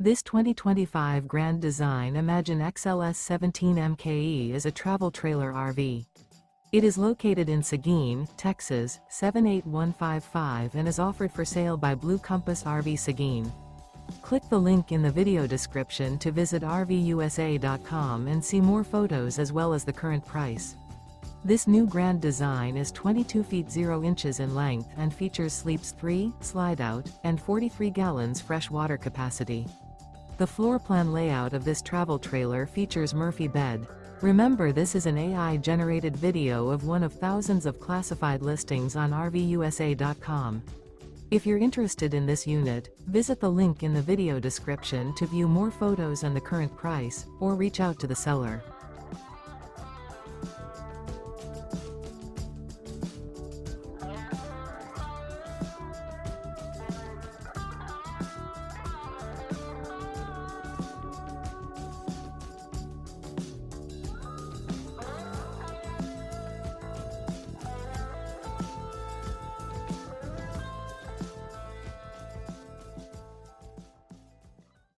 This 2025 Grand Design Imagine XLS 17 MKE is a travel trailer RV. It is located in Seguin, Texas, 78155 and is offered for sale by Blue Compass RV Seguin. Click the link in the video description to visit RVUSA.com and see more photos as well as the current price. This new Grand Design is 22 feet 0 inches in length and features sleeps 3, Slideout, and 43 gallons fresh water capacity. The floor plan layout of this travel trailer features Murphy bed. Remember, this is an AI-generated video of one of thousands of classified listings on RVUSA.com. If you're interested in this unit, visit the link in the video description to view more photos and the current price, or reach out to the seller.